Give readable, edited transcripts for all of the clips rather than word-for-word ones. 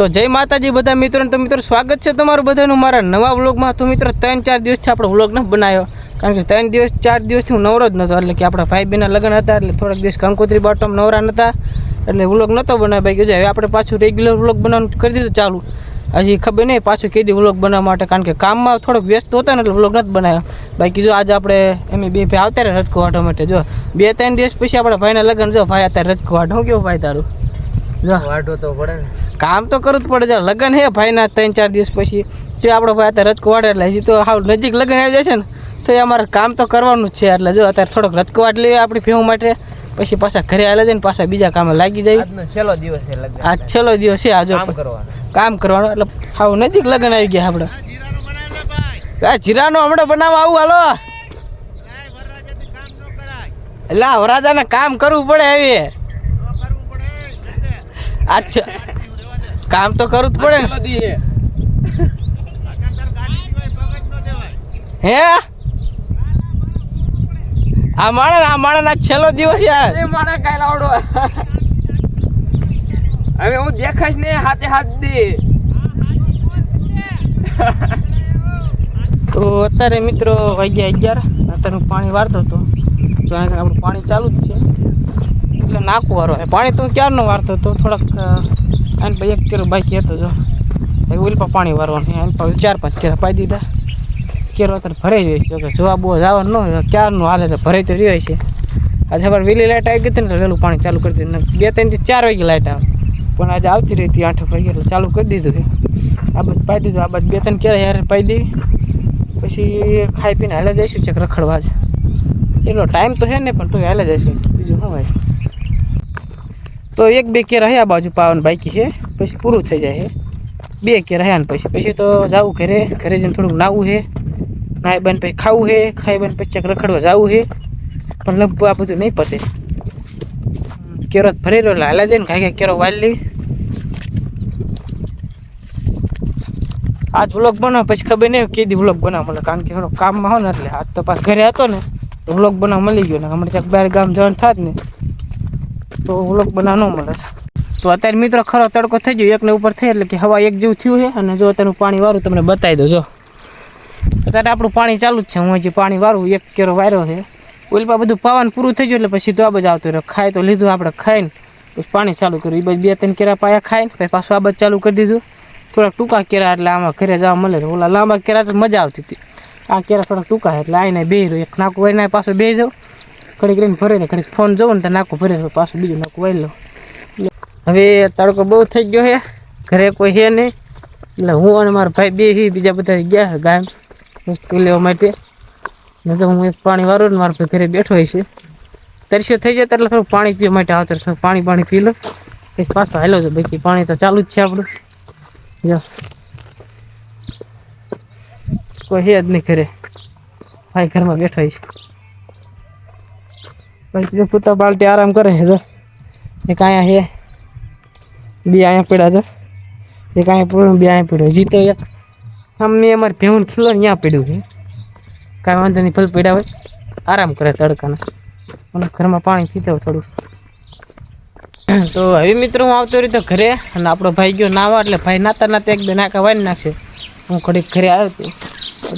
તો જય માતાજી બધા મિત્રોને. તો મિત્રો સ્વાગત છે તમારું બધાનું મારા નવા વ્લોગમાં. તો મિત્રો 3-4 દિવસથી આપણો વ્લોગ ન બનાવ્યો, કારણ કે 3-4 દિવસથી હું નવરો જ નહોતો. એટલે કે આપણા ભાઈ બહેનના લગ્ન હતા, એટલે થોડાક દિવસ કંકોત્રી બાટમ નવરા નહોતા, એટલે વ્લોગ નહોતો બનાવ્યો. ભાઈ કે હવે આપણે પાછું રેગ્યુલર વ્લોગ બનાવવાનું કરી દીધું ચાલુ. હજી ખબર નહીં પાછું કીધી વ્લોગ બનાવવા માટે, કારણ કે કામમાં થોડોક વ્યસ્ત હોતા ને એટલે વ્લોગ નથી બનાવ્યો. બાકી જો આજે આપણે એમ બે ભાઈ આવતા રહે રજકો વાટવા માટે. જો 2-3 દિવસ પછી આપણા ભાઈના લગ્ન. જો ભાઈ અત્યારે રજકો વાટ. હું કેવું ભાઈ તારું? જો વાટો તો પડે ને, કામ તો કરવું જ પડે. જો લગ્ન હે ભાઈના 3-4 દિવસ પછી, જો આપણો ભાઈ અત્યારે રજકો વાટે, એટલે હજી તો હાવ નજીક લગ્ન આવી જાય છે ને, તો એ અમારે કામ તો કરવાનું જ છે. એટલે જો અત્યારે થોડોક રજકો વાટ લઈએ આપણી ભેહું માટે, પછી પાછા ઘરે આવેલા જઈને પાછા બીજા કામે લાગી જાય. આજનો છેલ્લો દિવસ છે લગ્ન. આજ છેલ્લો દિવસ છે. આજો કામ કરવાનું, એટલે હાવ નજીક લગ્ન આવી ગયા આપણે. આ જીરાનો હમણાં બનાવવા આવું. હાલો એટલે વરાજાને કામ કરવું પડે. આવી અચ્છા, કામ તો કરવું જ પડે ને. હે આ માણસ છેલ્લો દિવસ યાર. માણા કાઈ લાવડો હવે હું દેખાશ ને હાથે હાથ દે. તો અત્યારે મિત્રો વાગ્યા 11. અત્યારે હું પાણી વારતો હતો. જો આપણું પાણી ચાલુ જ છે, એટલે નાખું વારો પાણી તો ક્યારનો વારતો હતો. થોડાક આને પછી 1 કેરો બાકી હતો. જો ઓઇલ પર પાણી વારવાનું. આને પછી 4-5 કેરા પાઈ દીધા. કેરો અત્યારે ભરાઈ જાય છે. કે જોવા બહુ જવાનું ન હોય, ક્યારનું હાલે તો ભરાઈ તો રહ્યો છે. આજે સવારે વહેલી લાઇટ આવી ગઈ હતી ને, વહેલું પાણી ચાલુ કરી દીધું. 2-3 થી 4 વાગે લાઇટ આવે, પણ આજે આવતી રહી હતી 8 વાગે, એટલે ચાલુ કરી દીધું છે. આ બાજુ પાઈ દીધું. આ બાજુ 2-3 કેરા યાર પાઈ દેવી, પછી ખાઈ પીને હાલે જઈશું છે રખડવા જ. એટલો ટાઈમ તો છે ને, પણ તો હાલે જઈશું. બીજું શું હોય. તો 1-2 કેરા હે આ બાજુ પાવાનું બાકી છે, પછી પૂરું થઈ જાય છે. 2 કેરા હે ને પછી તો જવું ઘરે. ઘરે જઈને થોડુંક નાવું છે, નાઈ બન પછી ખાવું છે, ખાઈ બન પછી રખડવા જવું છે. પણ લગભગ આ બધું નહીં પતે. કેરો ભરી રહ્યો એટલે હાલે જાય ને, કાંઈ કેરો વાળી લેવી. આજ વ્લોગ બનાવ પછી ખબર નહીં કીધી વ્લોગ બનાવ મળે, કારણ કે થોડો કામમાં હોય ને, એટલે આજ તો પાછો ઘરે હતો ને તો વ્લોગ બનાવ મળી ગયો ને. હમણાં ક્યાંક બહાર ગામ જવાનું થાત ને તો વ્લોગ બનાવ ન મળે. તો અત્યારે મિત્રો ખરો તડકો થઈ ગયો, 1 ને ઉપર થઈ, એટલે કે હવા 1 જેવું થયું છે. અને જો અત્યારનું પાણી વારું તમને બતાવી દો. જો અત્યારે આપણું પાણી ચાલુ જ છે. હું હજી પાણી વારું 1 કેરો વાર્યો છે. ઓલપા બધું પાવાનું પૂરું થઈ ગયું, એટલે પછી તો આ બાજુ આવતું રહ્યો. ખાઈ તો લીધું આપણે, ખાઈને પછી પાણી ચાલુ કર્યું. એ બાજુ 2-3 કેરા પાયા ખાઈને પછી પાછું આ બાજુ ચાલુ કરી દીધું. થોડાક ટૂંકા કેરા એટલે આમાં ઘરે જવા મળે. ઓલા લાંબા કેરા તો મજા આવતી હતી. આ કેરા થોડાક ટૂંકા એટલે આવીને બે રહ્યો. એક નાકું વાઈને પાછું બે જાઉં, ઘડીક રહીને ભરે ને ઘડીક ફોન જોઉં ને તો નાકું ભરે, પાછું બીજું નાકું વાઈ લઉં. હવે તડકો બહુ થઈ ગયો છે, ઘરે કોઈ છે નહીં, એટલે હું અને મારા ભાઈ બે બીજા બધા ગયા ગામ વસ્તુ લેવા માટે. ને તો હું એક પાણી વાળું ને મારા ભાઈ ઘરે બેઠો હોય છે. તરસ્યો થઈ જાય એટલે થોડું પાણી પીવા માટે આવતો પાણી પી લો, પછી પાછો હાલો છે. બાકી પાણી તો ચાલુ જ છે આપણું. જો કોઈ છે જ નહીં ઘરે, ભાઈ ઘરમાં બેઠો છે. પછી જો પૂતા બાલટી આરામ કરે છે. જો એક અહીંયા છે, 2 અહીંયા પડ્યા છે. એક અહીંયા પડ્યું, 2 અહીંયા પડ્યું. હજી તો એક સામે અમારે ભેહું ખીલો ને ત્યાં પડ્યું છે. કાંઈ વાંધો નહીં, ભલે પડ્યા હોય આરામ કરે તડકાના. મને ઘરમાં પાણી પીતો થોડું. તો હવે મિત્રો હું આવતો રહ્યો તો ઘરે, અને આપણો ભાઈ ગયો નાવા, એટલે ભાઈ નાતા 1-2 નાકા વાળી નાખશે. હું ઘડીક ઘરે આવ્યો હતો.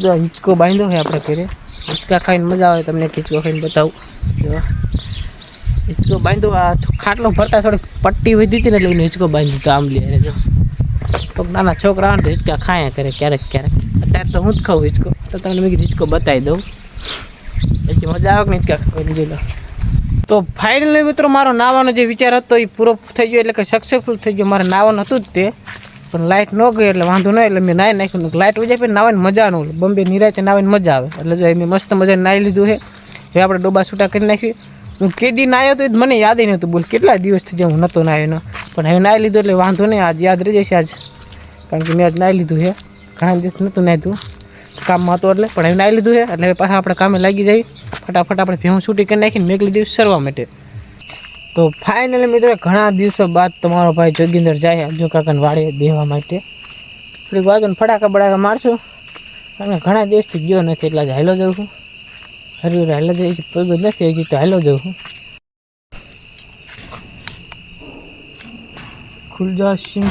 જો હિંચકો બાંધ્યો હોય આપણે ઘરે. હિંચકા ખાઈને મજા આવે, તમને હિંચકો ખાઈને બતાવું. જો હિંચકો બાંધ્યો. આ ખાટલો ભરતા થોડીક પટ્ટી વધી હતી ને, એટલે એને હિંચકો બાંધી દીધો આંબલી. જો તો નાના છોકરા આવે તો હિંચકા ખાયા કરે ક્યારેક ક્યારેક. અત્યારે તો હું જ ખાઉં હિંચકો, તો તમને મેં કીધું હિંચકો બતાવી દઉં, પછી મજા આવે કે હિંચકા ખાઈને જોઈ લો. તો ફાઇનલી મિત્રો મારો નાવાનો જે વિચાર હતો એ પૂરો થઈ ગયો, એટલે કે સક્સેસફુલ થઈ ગયો. મારે નાવાનું હતું જ તે, પણ લાઇટ ન ગઈ એટલે વાંધો નહીં, એટલે મેં નાહી નાખ્યું. લાઇટ વજાય પછી નાવાની મજા ન હોય. બોમ્બે નિરાતે નાવાની મજા આવે, એટલે જો મેં મસ્ત મજાને નાહી લીધું છે. હવે આપણે ડોબા છૂટા કરી નાખ્યું. હું કેદી નાહ્યો તો મને યાદ નહોતું. બોલ કેટલા દિવસથી જે હું નહોતો નાહ્યો, પણ હવે નાહી લીધું એટલે વાંધો નહીં. આજ યાદ રહી જશે આજ, કારણ કે મેં આજ નાહી લીધું છે. ઘણા દિવસ નહોતું નાહ્યું, કામમાં હતો એટલે. પણ હવે નાહી લીધું છે, એટલે હવે પાછા આપણે કામે લાગી જઈએ. ફટાફટ આપણે ભેહું છૂટી કરી નાખીને મેકલી દઈશું સરવા માટે. તો ફાઇનલી મિત્રો ઘણા દિવસો બાદ તમારો ભાઈ જોગિંદર જાય અર્જુન કાકાને વાળે દેવા માટે. થોડીક વાગન ફટાકા બડાકા મારશું, અને ઘણા દિવસથી ગયો નથી, એટલે આજે હાલો જાઉં છું. હરિ હાલો જઈ પગ નથી હજી, તો હાલો જાઉં છું. ખુલ જા સિંહ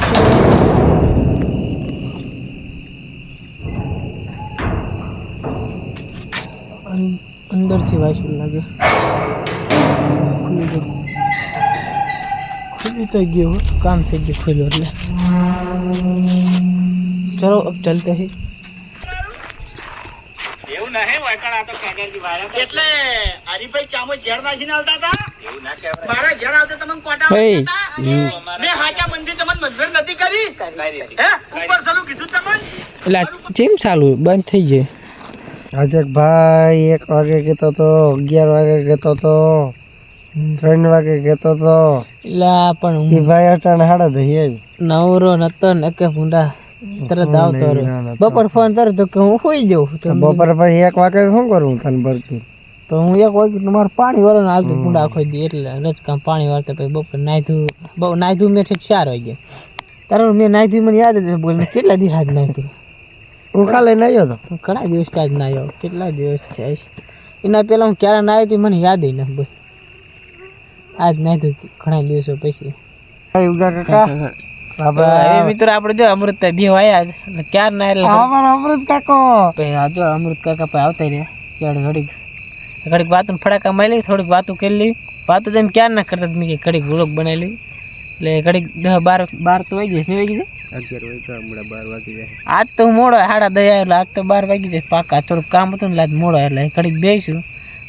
અંદરથી વાયસું લાગે ખુલી ગયું ખુલી તો ગયું કામ થઈ ગયું ખુલ્યું એટલે ચલો अब चलते हैं એવું નહીં વાયકણ આ તો કાગળજી વાળા એટલે હરીભાઈ ચામો ઝેર નાખીને આવતા હતા એવું ના કહેવાય મારા ઘેર આવતા તમને કોટા મે હાચા મંદિર તમને મંજૂર નથી કરી હે ઉપર ચાલુ કીધું તમને એટલે ચેમ ચાલુ બંધ થઈ જાય આજે ભાઈ 1 વાગે કહેતો તો 11 વાગે કહેતો તો 3 વાગે કહેતો તો એટલે પણ એ ભાઈ અટાણે હાડા દઈએ નવરો નતો નકે ભૂંડા તરત આવતો રહ્યો બપોર ફોન તરત તો કે હું હોઈ જાઉં તો બપોરે પછી 1 વાગે શું કરું તને ભરતી તો હું 1 વાગે મારે પાણી વાળો ને હાલતું ભૂંડા આખો દી એટલે રજકામ પાણી વાળતા પછી બપોર નાહ્યું મેં ઠીક 4 વાગે તારો મેં નાહ્યું મને યાદ જ બોલ મેં કેટલા દિવસ આજ નાહ્યું હું કાલે નાહ્યો તો ઘણા દિવસ આજ નાહ્યો કેટલા દિવસ થયા છે એના પહેલાં હું ક્યારે નાહ્યો હતી મને યાદ ન બોલ આજ નાહ્યું ઘણા દિવસો પછી ઉગા કાકા મિત્રો આપણે જો અમૃત બે વાયા એટલે ક્યારે ના એટલે અમારો અમૃત કાકો આ જો અમૃત કાકા પાસે આવતા રહ્યા ત્યારે ઘડીક વાતું ફડાકા મારી લઈ થોડીક વાતું કરી લઈ વાતું તો એમ ક્યારે ના કરતા મેં ઘડીક વ્લોગ બનાવી લઈ એટલે ઘડીક 10-12 તો વાગી જશે નહીં વાગી જાય 11 વાગે હમણાં 12 વાગી જાય આજ તો હું મોડો 10:30 એટલે આજ તો 12 વાગી જાય પાકા થોડુંક કામ હતું ને આજ મોડો એટલે ઘડીક બેસીશું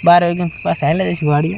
12 વાગ્યા પાછા હાલે જઈશું વાડીએ